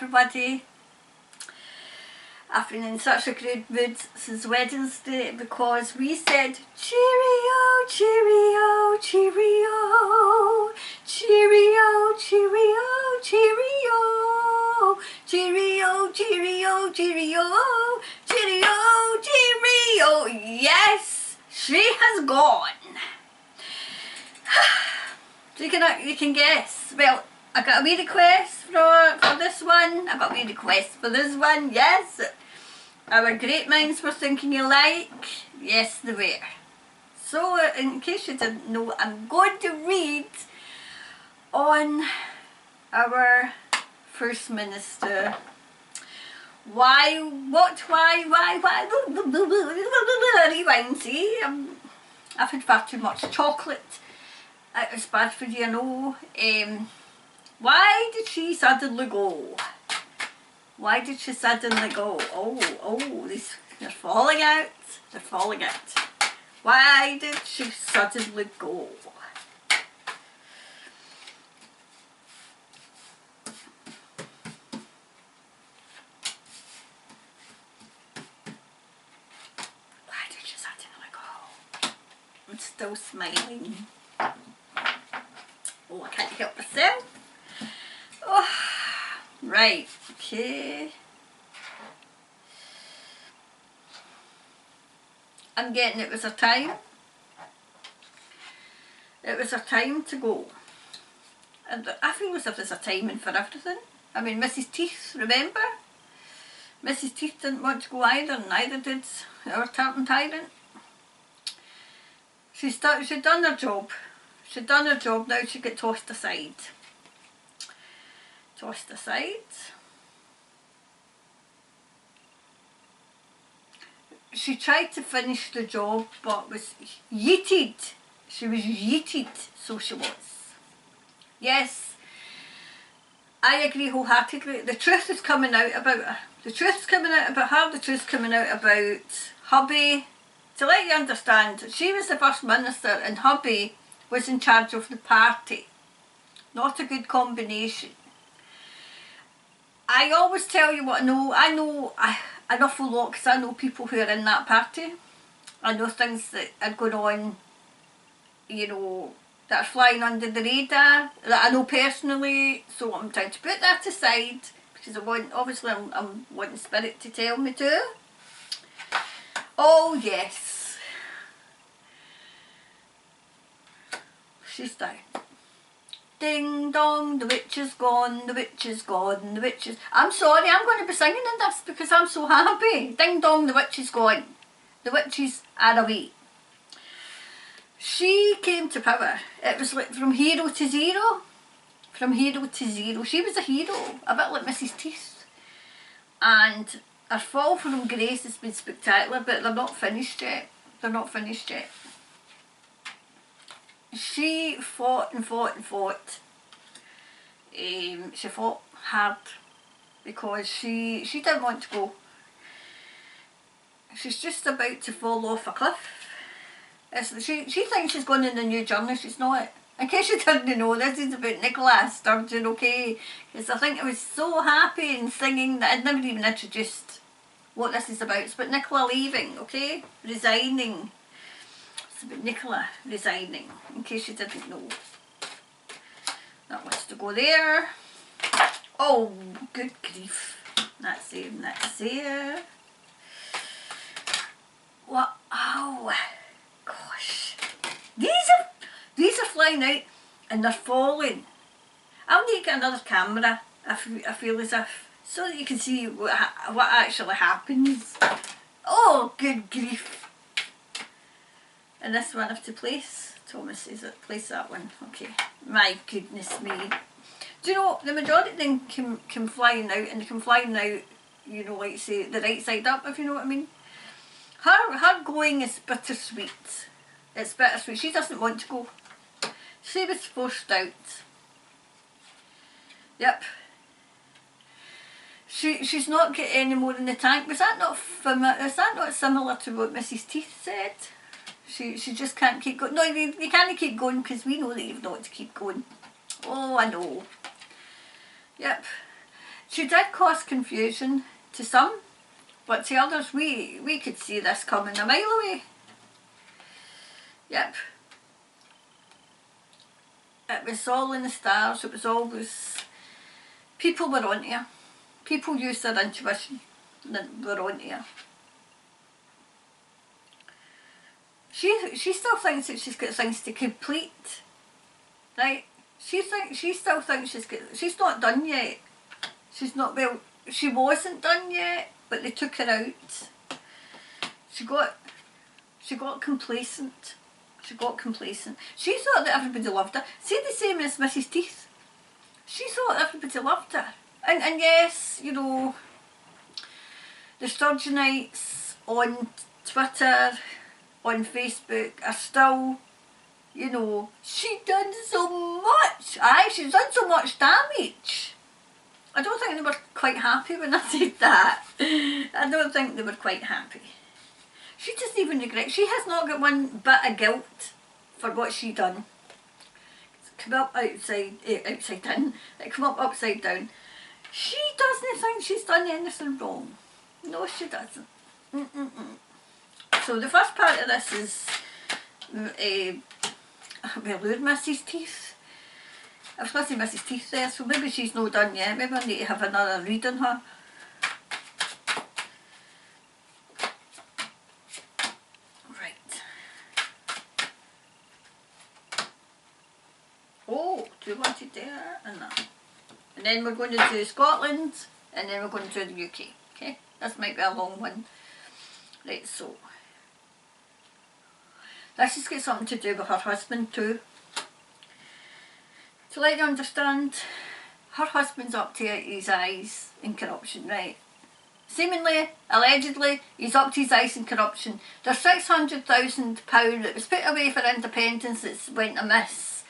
everybody. I've been in such a good mood since Wednesday because we said cheerio, cheerio, cheerio, cheerio, cheerio, cheerio, cheerio, cheerio, cheerio, cheerio, cheerio. Yes, she has gone. So you can guess. Well, I got a wee request for this one. I got a wee request for this one. Yes, our great minds were thinking alike. Yes, they were. So, in case you didn't know, I'm going to read on our First Minister. Why? Rewind, see? I've had far too much chocolate. It's bad for you, I know. Why did she suddenly go? Why did she suddenly go? Oh, they're falling out. They're falling out. Why did she suddenly go? Why did she suddenly go? I'm still smiling. Oh, I can't help myself. Oh, right, okay. I'm getting it was a time. It was a time to go. And I feel as if there's a timing for everything. I mean, Mrs. Teeth, remember? Mrs. Teeth didn't want to go either, and neither did our tartan tyrant. She'd done her job. She'd done her job, now she got tossed aside. Tossed aside. She tried to finish the job but was yeeted. She was yeeted, so she was. Yes, I agree wholeheartedly. The truth is coming out about her. The truth's coming out about her, the truth's coming out about hubby. To let you understand, she was the First Minister and hubby was in charge of the party. Not a good combination. I always tell you what I know. I know an awful lot because I know people who are in that party. I know things that are going on, you know, that are flying under the radar, that I know personally, so I'm trying to put that aside because I'm wanting Spirit to tell me to. Oh yes. She's down. Ding dong, the witch is gone, the witch is gone, the witch is... I'm sorry, I'm going to be singing in this because I'm so happy. Ding dong, the witch is gone. The witches are away. She came to power. It was like from hero to zero. From hero to zero. She was a hero, a bit like Mrs. Teeth. And her fall from grace has been spectacular, but they're not finished yet. They're not finished yet. She fought and fought and fought. She fought hard because she didn't want to go. She's just about to fall off a cliff. She thinks she's going on a new journey, she's not. In case you didn't know, this is about Nicola Sturgeon, okay? Because I think I was so happy and singing that I'd never even introduced what this is about. It's about Nicola leaving, okay? Resigning. It's about Nicola resigning, in case you didn't know. That wants to go there. Oh, good grief. That's there and that's there. What? Oh, gosh. These are flying out and they're falling. I'll need to get another camera, I feel as if, so that you can see what actually happens. Oh, good grief. And this one I have to place. Thomas says it, place that one. Okay. My goodness me. Do you know, the majority of them come flying out, and they come flying out, you know, like say, the right side up, if you know what I mean. Her going is bittersweet. It's bittersweet. She doesn't want to go. She was forced out. Yep. She's not got any more in the tank. Was that not similar to what Mrs. Teeth said? She just can't keep going. No, you can't keep going because we know that you've not to keep going. Oh, I know. Yep. She did cause confusion to some, but to others we could see this coming a mile away. Yep. It was all in the stars, it was always, people were onto her. People used their intuition that were onto her. She still thinks that she's got things to complete, right? She still thinks she's not done yet. She's not, well, she wasn't done yet, but they took her out. She got complacent. She got complacent. She thought that everybody loved her. See, the same as Mrs. Teeth. She thought everybody loved her. And yes, you know, the Sturgeonites on Twitter, on Facebook are still, you know, she done so much. Aye, she's done so much damage. I don't think they were quite happy when I said that. I don't think they were quite happy. She doesn't even regret. She has not got one bit of guilt for what she done. It's come up upside in. It come up upside down. She doesn't think she's done anything wrong. No, she doesn't. So the first part of this is well, who's Mrs. Teeth? I was going to say Mrs. Teeth there, so maybe she's not done yet. Maybe I need to have another read on her. Oh, do we want to do that and that? And then we're going to do Scotland, and then we're going to do the UK. Okay, this might be a long one. Right, so this has got something to do with her husband too. To let you understand, her husband's up to his eyes in corruption, right? Seemingly, allegedly, he's up to his eyes in corruption. There's £600,000 that was put away for independence that went amiss.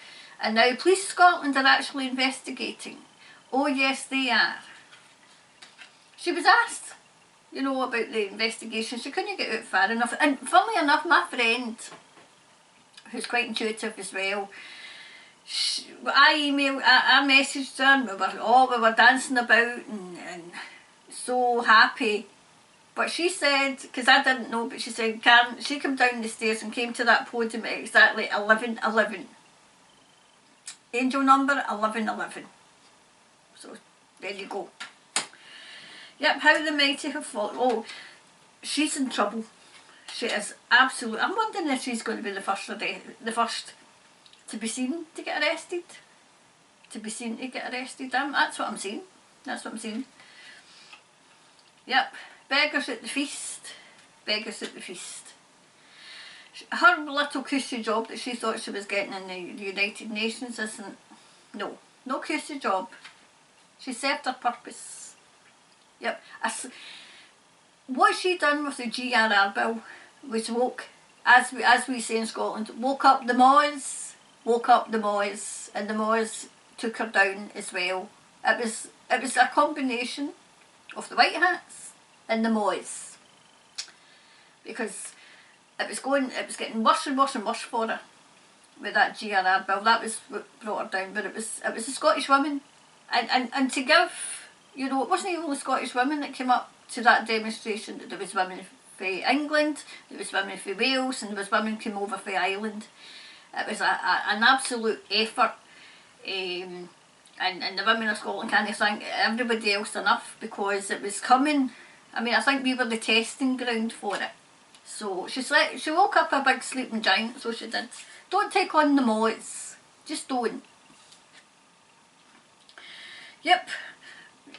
And now Police Scotland are actually investigating. Oh yes, they are. She was asked, you know, about the investigation. She couldn't get out far enough. And funnily enough, my friend, who's quite intuitive as well, I messaged her and we were dancing about and so happy. But she said, because I didn't know, but she said, Karen, she came down the stairs and came to that podium at exactly 11:11. Angel number 1111. So there you go. Yep, how the mighty have fallen. Oh, she's in trouble. She is absolutely. I'm wondering if she's going to be the first to be seen to get arrested. To be seen to get arrested. That's what I'm saying. That's what I'm saying. Yep, beggars at the feast. Beggars at the feast. Her little cushy job that she thought she was getting in the United Nations isn't, no cushy job. She served her purpose. Yep. What she done with the GRR bill was woke, as we say in Scotland, woke up the Moors, and the Moors took her down as well. It was a combination of the White Hats and the Moors, because it was getting worse and worse and worse for her with that GRR bill. That was what brought her down. But it was the Scottish women, and to give, you know, it wasn't even the Scottish women that came up to that demonstration. There was women from England, there was women from Wales, and there was women came over from Ireland. It was an absolute effort, and the women of Scotland can't thank everybody else enough, because it was coming. I mean, I think we were the testing ground for it. So she woke up a big sleeping giant, so she did. Don't take on the Moors. Just don't. Yep.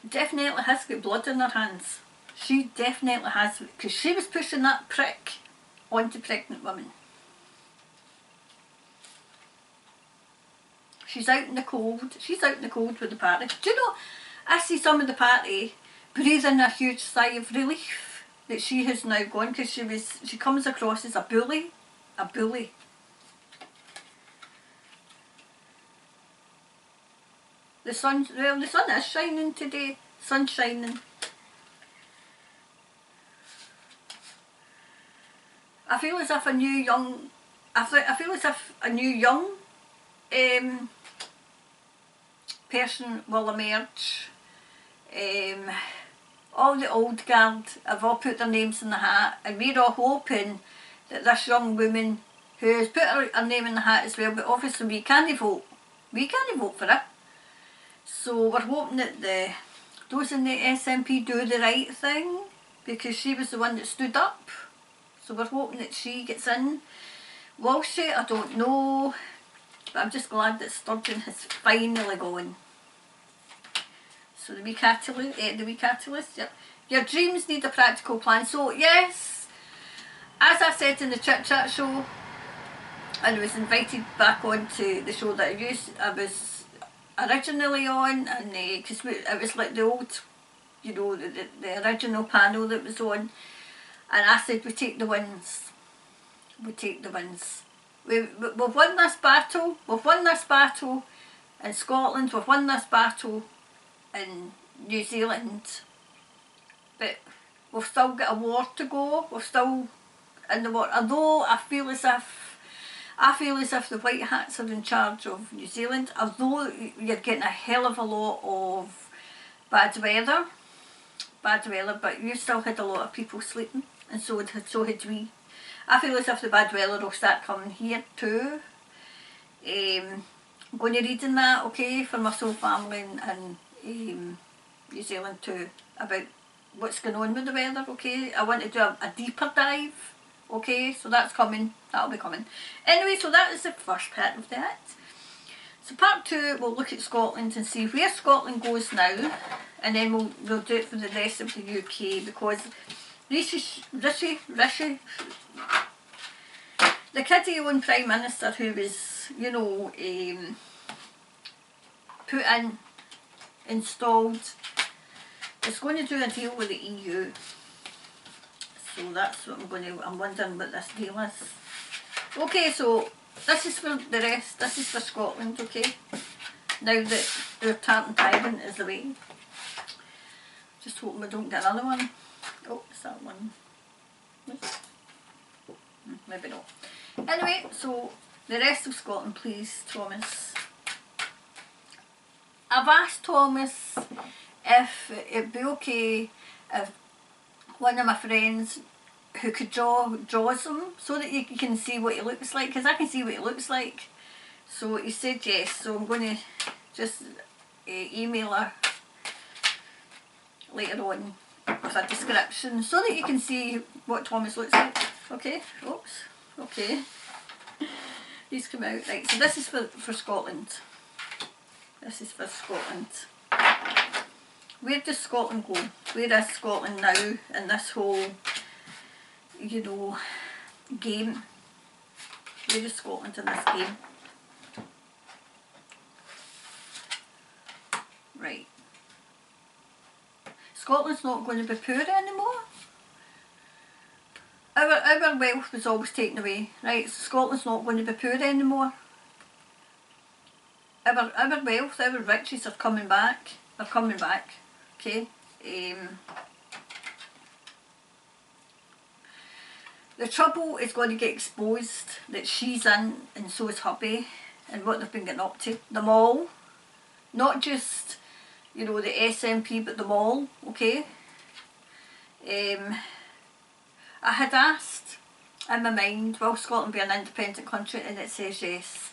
Definitely has got blood in her hands. She definitely has, because she was pushing that prick onto pregnant women. She's out in the cold. She's out in the cold with the party. Do you know, I see some of the party breathing a huge sigh of relief that she has now gone, because she comes across as a bully. A bully. The sun is shining today. Sun's shining. I feel as if a new young person will emerge all the old guard have all put their names in the hat, and we're all hoping that this young woman who has put her name in the hat as well, but obviously we can't vote. We can't vote for her. So we're hoping that those in the SNP do the right thing, because she was the one that stood up. So we're hoping that she gets in. Will she? I don't know. But I'm just glad that Sturgeon has finally gone. So the wee catalyst, yep. Your dreams need a practical plan. So yes, as I said in the Chit Chat show, and I was invited back on to the show that I was originally on, and because it was like the old, you know, the original panel that was on, and I said we take the wins. We take the wins. We've won this battle. We've won this battle in Scotland. We've won this battle in New Zealand, but we've still got a war to go. We're still in the war. Although I feel as if the white hats are in charge of New Zealand. Although you're getting a hell of a lot of bad weather, but you still had a lot of people sleeping, and so had we. I feel as if the bad weather will start coming here too. I'm going to read in that, okay, for my soul family and New Zealand too, about what's going on with the weather, okay. I want to do a deeper dive, okay, so that's coming, that'll be coming. Anyway, so that is the first part of that. So part two, we'll look at Scotland and see where Scotland goes now, and then we'll do it for the rest of the UK, because Rishi, the kiddie-owned Prime Minister who was, you know, installed, is going to do a deal with the EU. So that's what I'm wondering what this deal is. Okay, so this is for the rest, this is for Scotland, okay? Now that our tartan tyrant is away. Just hoping we don't get another one. Oh, it's that one. Maybe not. Anyway, so the rest of Scotland, please, Thomas. I've asked Thomas if it'd be okay if one of my friends who could draws him, so that you can see what he looks like, because I can see what he looks like. So he said yes, so I'm going to just email her later on with a description, so that you can see what Thomas looks like. Okay, oops, okay. These come out, right, so this is for Scotland. This is for Scotland. Where does Scotland go? Where is Scotland now in this whole, you know, game? Where is Scotland in this game? Right. Scotland's not going to be poor anymore. Our wealth was always taken away, right? Scotland's not going to be poor anymore. Our wealth, our riches are coming back. They're coming back, okay? The trouble is going to get exposed that she's in, and so is hubby, and what they've been getting up to. Them all. Not just, you know, the SNP, but them all, okay? I had asked in my mind, will Scotland be an independent country, and it says yes.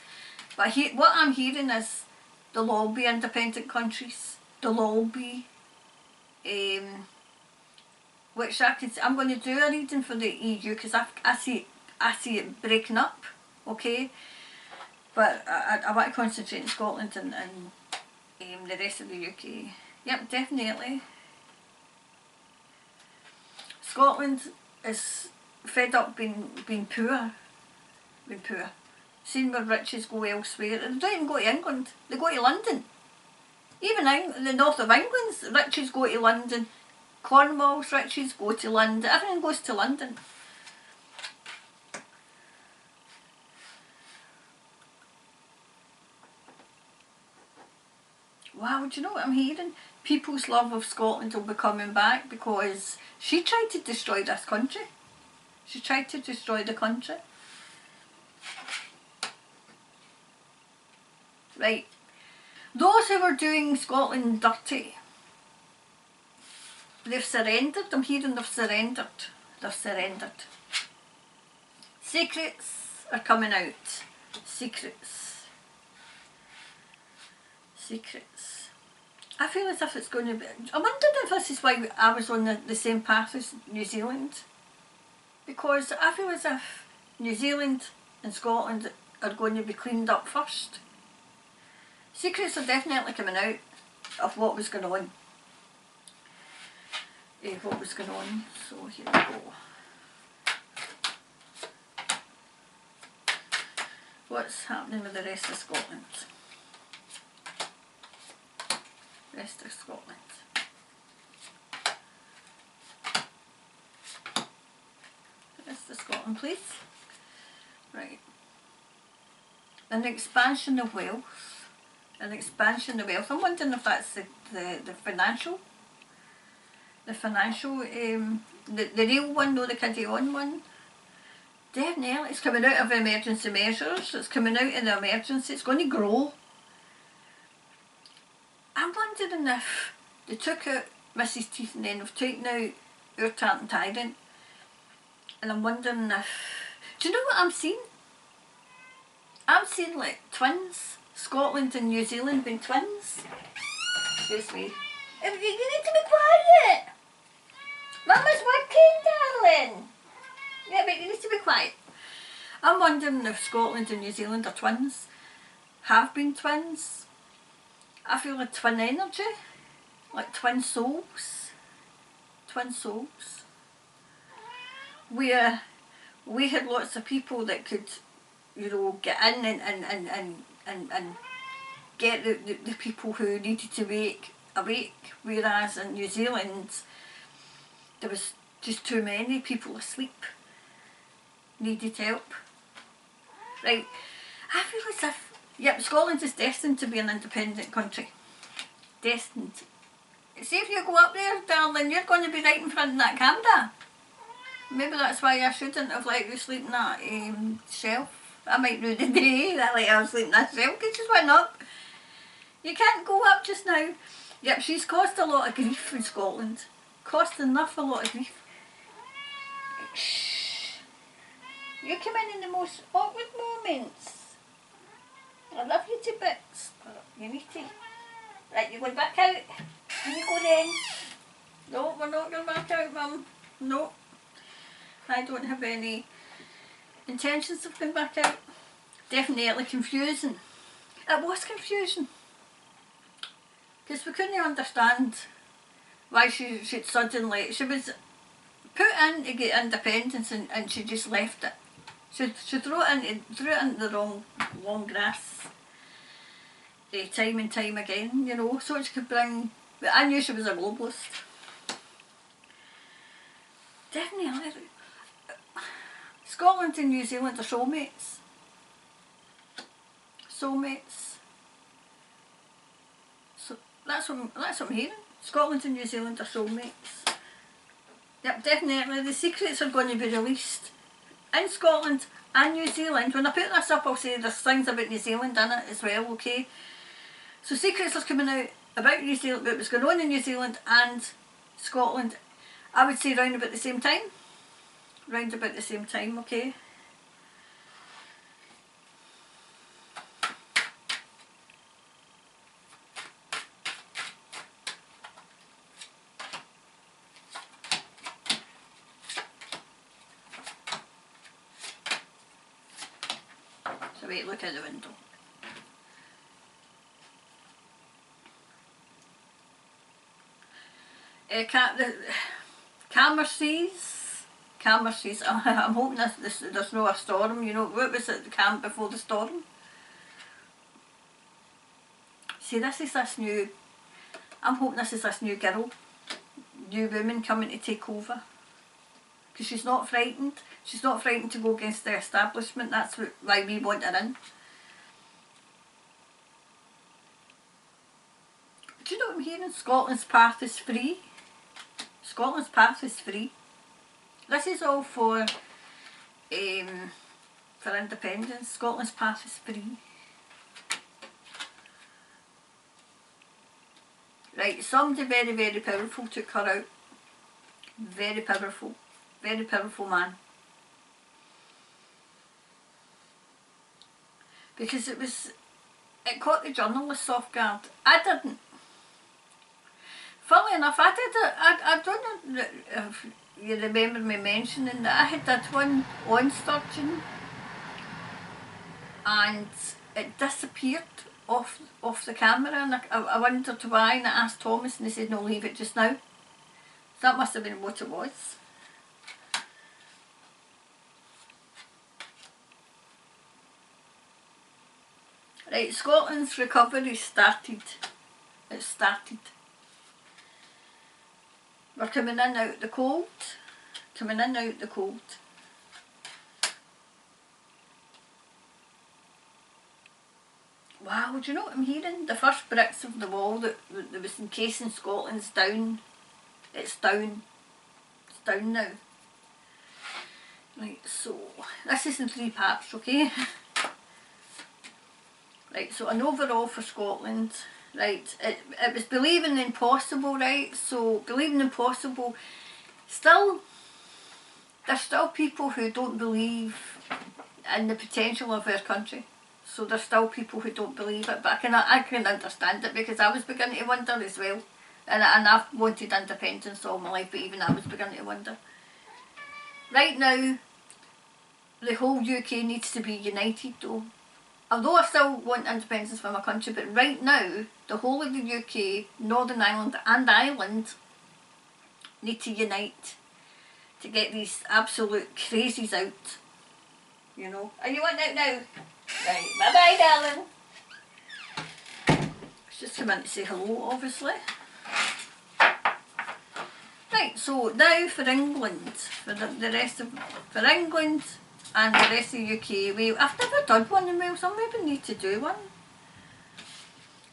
But what I'm hearing is they'll all be independent countries. They'll all be, which I'm going to do a reading for the EU, because I see it breaking up, okay. But I want to concentrate on Scotland and the rest of the UK. Yep, definitely. Scotland is fed up being poor. Seeing where riches go elsewhere. They don't even go to England, they go to London. Even in the north of England's riches go to London. Cornwall's riches go to London. Everything goes to London. Wow, do you know what I'm hearing? People's love of Scotland will be coming back, because she tried to destroy this country. She tried to destroy the country. Right. Those who were doing Scotland dirty, they've surrendered. I'm hearing they've surrendered. They've surrendered. Secrets are coming out. Secrets. Secrets. I feel as if it's going to be... I wondered if this is why I was on the same path as New Zealand. Because I feel as if New Zealand and Scotland are going to be cleaned up first. Secrets are definitely coming out of what was going on. What was going on. So here we go. What's happening with the rest of Scotland? Rest of Scotland. Rest of Scotland, please. Right. An expansion of wealth. An expansion of wealth. I'm wondering if that's the financial. The financial, the real one, not the kiddie on one. Definitely, it's coming out of emergency measures. It's coming out in the emergency. It's going to grow. I'm wondering if they took out Mrs. Teeth and then have taken out our Tartan Tyrant. And I'm wondering if... Do you know what I'm seeing? I'm seeing like twins. Scotland and New Zealand being twins. Excuse me. You need to be quiet. Mama's working, darling. Yeah, but you need to be quiet. I'm wondering if Scotland and New Zealand are twins. Have been twins. I feel like twin energy. Like twin souls. Twin souls. Where we had lots of people that could, you know, get in and get the people who needed to awake. Whereas in New Zealand there was just too many people asleep. Needed help. Right, I feel as if, yep, Scotland is destined to be an independent country. Destined. See, if you go up there, darling, you're going to be right in front of that camera. Maybe that's why I shouldn't have let you sleep in that shelf. I might do the day that like I was sleeping in that shelf, because just went up. You can't go up just now. Yep, she's caused a lot of grief in Scotland. Caused enough a lot of grief. Shh. You come in the most awkward moments. I love you to bits, but you need to... Right, you're going back out. Can you go then? No, we're not going back out, Mum. No. I don't have any intentions of going back out. Definitely confusing. It was confusing. Because we couldn't understand why she'd suddenly... She was put in to get independence and she just left it. She threw it into the wrong long grass time and time again, you know, so she could bring... But I knew she was a globalist. Definitely. Scotland and New Zealand are soulmates. Soulmates. So that's what I'm hearing. Scotland and New Zealand are soulmates. Yep, definitely. The secrets are going to be released in Scotland and New Zealand. When I put this up, I'll say there's things about New Zealand in it as well, okay? So secrets are coming out about New Zealand, about what's going on in New Zealand and Scotland. I would say round about the same time. Round about the same time, okay? So wait, look out the window. The camera sees. I'm hoping there's no a storm. You know, what was it, the camp before the storm? See, this is this new... I'm hoping this is this new girl. New woman coming to take over. Because she's not frightened. She's not frightened to go against the establishment. That's why we want her in. Do you know what I'm hearing? Scotland's path is free. Scotland's path is free. This is all for independence. Scotland's path is free. Right, somebody very, very powerful took her out. Very powerful man. Because it caught the journalists off guard. I didn't. Funnily enough, I don't know if you remember me mentioning that I had that one on Sturgeon and it disappeared off the camera, and I wondered why, and I asked Thomas and he said no, leave it just now. So that must have been what it was. Right, Scotland's recovery started. It started. We're coming in out the cold. Coming in out the cold. Wow, do you know what I'm hearing? The first bricks of the wall that was encasing Scotland's down. It's down. It's down now. Right, so this is in 3 parts, okay? Right, so an overall for Scotland. Right, it was believing the impossible, right? So believing the impossible. Still, there's still people who don't believe in the potential of our country. So there's still people who don't believe it, but I can understand it, because I was beginning to wonder as well. And I've wanted independence all my life, but even I was beginning to wonder. Right now, the whole UK needs to be united though. Although I still want independence for my country, but right now, the whole of the UK, Northern Ireland and Ireland need to unite to get these absolute crazies out. You know. Are you wanting out now? Right, bye bye darling. It's just come in to say hello, obviously. Right, so now for England, for the rest of, for England and the rest of the UK. I've never done one in Wales, I maybe need to do one.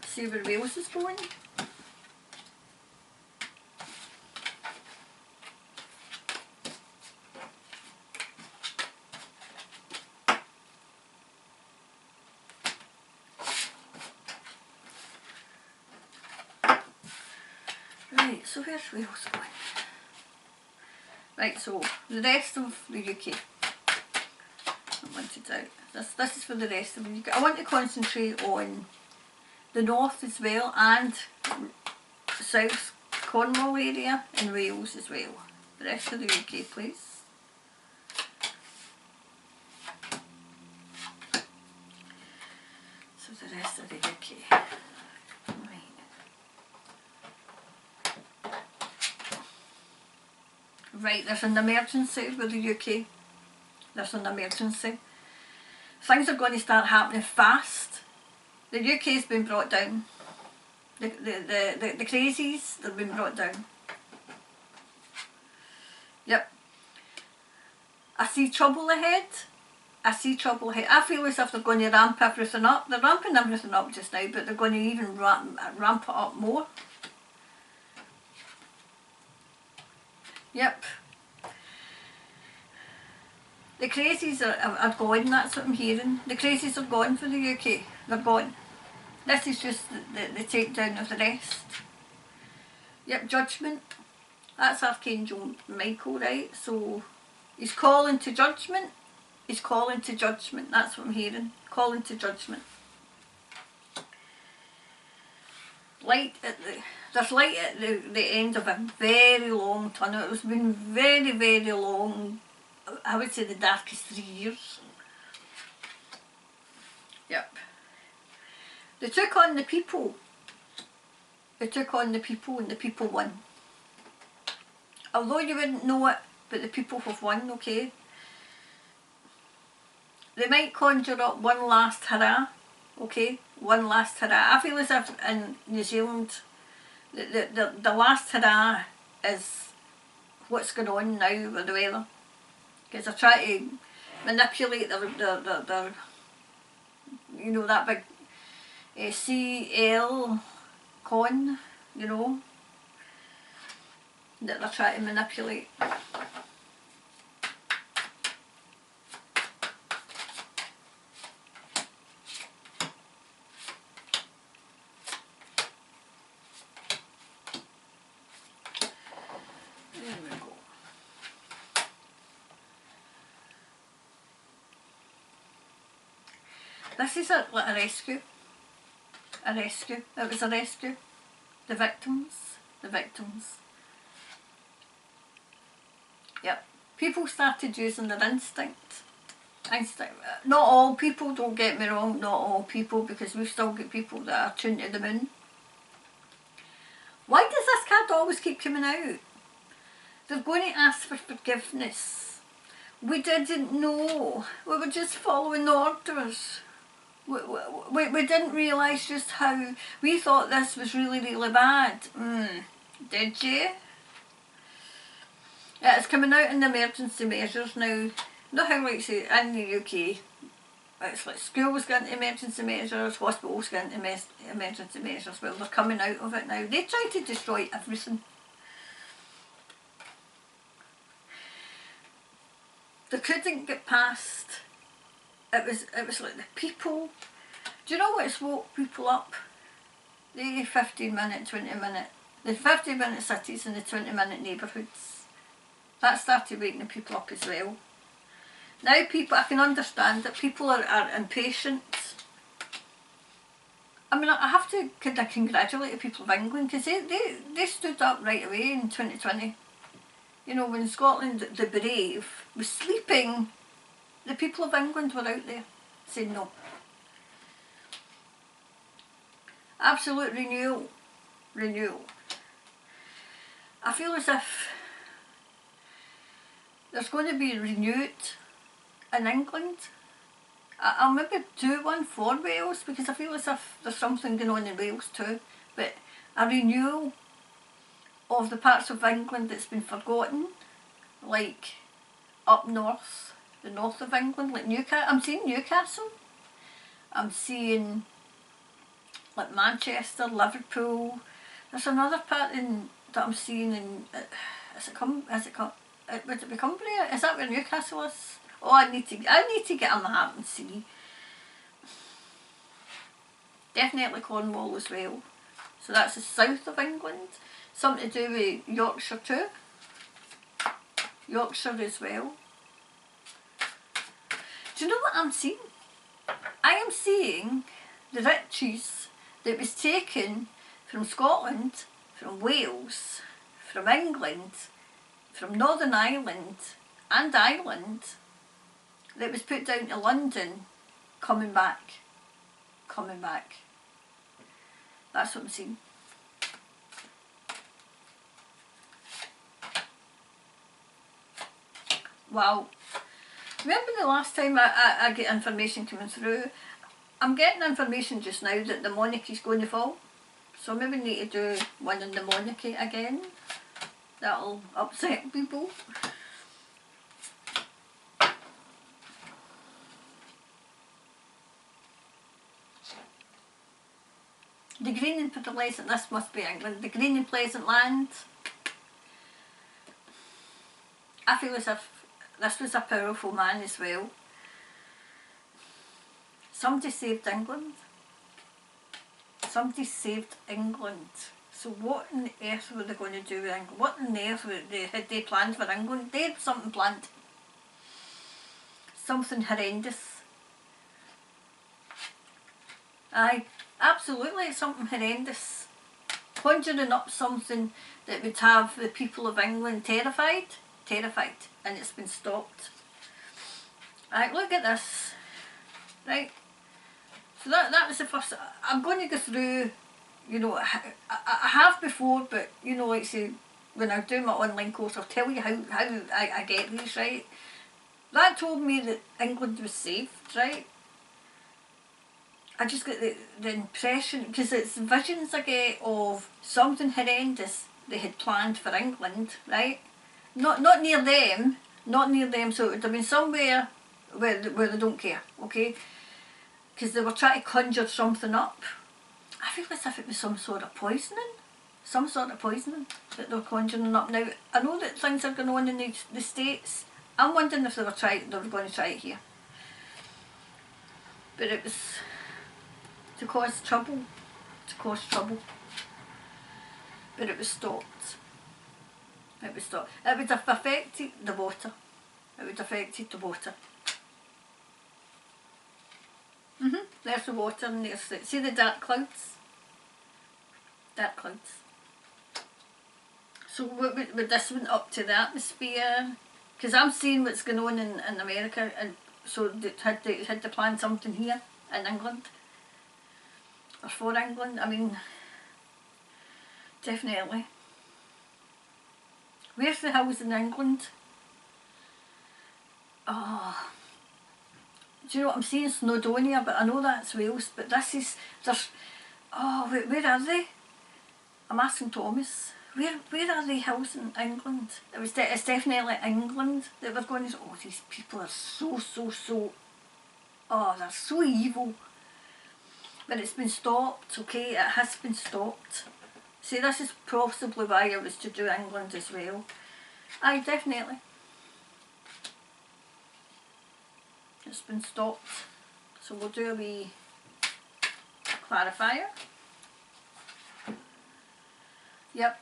See where Wales is going. Right, so where's Wales going? Right, so the rest of the UK. I wanted out. This is for the rest of the UK. I want to concentrate on the north as well, and South Cornwall area and Wales as well. The rest of the UK, please. So the rest of the UK. Right, there's an emergency with the UK. There's an emergency. Things are going to start happening fast. The UK's been brought down. The crazies, they've been brought down. Yep. I see trouble ahead. I see trouble ahead. I feel as if they're going to ramp everything up. They're ramping everything up just now, but they're going to even ramp it up more. Yep. The crazies are gone, that's what I'm hearing. The crazies are gone for the UK. They're gone. This is just the takedown of the rest. Yep, judgment. That's Archangel Michael, right? So he's calling to judgment. He's calling to judgment. That's what I'm hearing. Calling to judgment. There's light at the end of a very long tunnel. It's been very, very long. I would say the darkest 3 years. Yep. They took on the people. They took on the people and the people won. Although you wouldn't know it, but the people have won, okay? They might conjure up one last hurrah, okay? One last hurrah. I feel as if in New Zealand, the last hurrah is what's going on now with the weather. Because they're trying to manipulate their you know, that big CL con, you know, that they're trying to manipulate. There we go. This is like a rescue. A rescue. It was a rescue. The victims. The victims. Yep. People started using their instinct. Not all people, don't get me wrong, not all people, because we've still got people that are tuned to the moon. Why does this card always keep coming out? They're going to ask for forgiveness. We didn't know. We were just following orders. We didn't realise just how... We thought this was really, really bad. Did you? Yeah, it's coming out in the emergency measures now. You know how, like, say, in the UK, it's like schools get into emergency measures, hospitals get into emergency measures. Well, they're coming out of it now. They try to destroy everything. They couldn't get past. It was like the people. Do you know what's woke people up? The 15-minute, 20-minute, the 15-minute cities and the 20-minute neighbourhoods. That started waking the people up as well. Now people, I can understand that people are impatient. I mean, I have to kind of congratulate the people of England, because they stood up right away in 2020. You know, when Scotland, the brave, was sleeping, the people of England were out there saying no. Absolute renewal. Renewal. I feel as if there's going to be renewed in England. I'll maybe do one for Wales, because I feel as if there's something going on in Wales too. But a renewal of the parts of England that's been forgotten, like up north, the north of England, like Newcastle. I'm seeing Newcastle. I'm seeing like Manchester, Liverpool. There's another part that I'm seeing in. Would it be Cumbria? Is that where Newcastle is? Oh, I need to get a map and see. Definitely Cornwall as well. So that's the south of England. Something to do with Yorkshire too. Yorkshire as well. Do you know what I'm seeing? I am seeing the riches that was taken from Scotland, from Wales, from England, from Northern Ireland and Ireland, that was put down to London, coming back. Coming back. That's what I'm seeing. Wow. Remember the last time I get information coming through? I'm getting information just now that the monarchy's going to fall. So maybe need to do one on the monarchy again. That'll upset people. The green and pleasant, this must be England. The green and pleasant land. I feel as if this was a powerful man as well. Somebody saved England. Somebody saved England. So what on earth were they going to do with England? What on earth had they planned for England? They had something planned. Something horrendous. Aye, absolutely something horrendous. Conjuring up something that would have the people of England terrified. Terrified. And it's been stopped. Right, look at this. Right. So that was the first. I'm going to go through, you know, I have before, but you know, like say, when I do my online course, I'll tell you how I get these, right? That told me that England was saved, right? I just get the impression, because it's visions I get of something horrendous they had planned for England, right? Not near them, so it would have been somewhere where they don't care, okay? Because they were trying to conjure something up. I feel as if it was some sort of poisoning that they were conjuring up. Now, I know that things are going on in the States. I'm wondering if they were going to try it here. But it was to cause trouble. But it was stopped. It would have affected the water. It would have affected the water. there's the water and there's the, see the dark clouds? Dark clouds. So with this one up to the atmosphere, because I'm seeing what's going on in America, and so they had to plan something here in England, or for England. I mean, definitely. Where's the hills in England? Oh, do you know what I'm seeing? Snowdonia, but I know that's Wales, but this is, there's, oh, where are they? I'm asking Thomas. Where are the hills in England? It's definitely England that we're going to. Oh, these people are so, oh, they're so evil. But it's been stopped, okay? It has been stopped. See, this is possibly why I was to do England as well. Aye, definitely. It's been stopped. So we'll do a wee clarifier. Yep.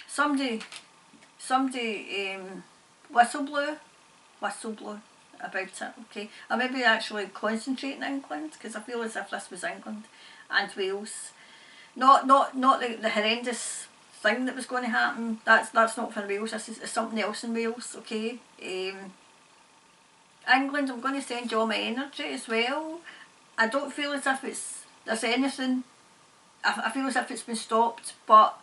Somebody whistle blew about it, okay. I maybe actually concentrating England, because I feel as if this was England and Wales. Not the horrendous thing that was going to happen. That's not for Wales. This is something else in Wales, okay. England, I'm going to send you all my energy as well. I don't feel as if there's anything. I feel as if it's been stopped, but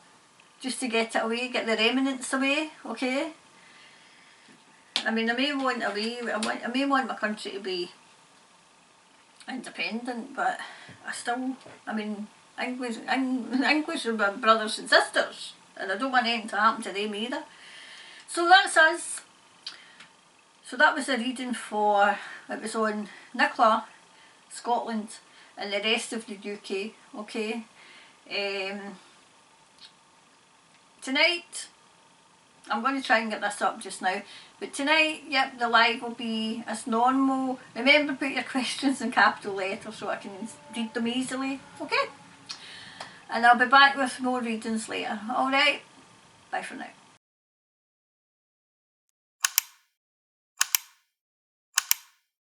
just to get it away, get the remnants away, okay? I mean, I may want away, I may want my country to be independent, but I mean, English are my brothers and sisters, and I don't want anything to happen to them either. So that's us. So that was a reading for, it was on Nicola, Scotland, and the rest of the UK, okay? Tonight, I'm going to try and get this up just now, but tonight, yep, the live will be as normal. Remember, put your questions in capital letters so I can read them easily, okay? And I'll be back with more readings later. Alright, bye for now.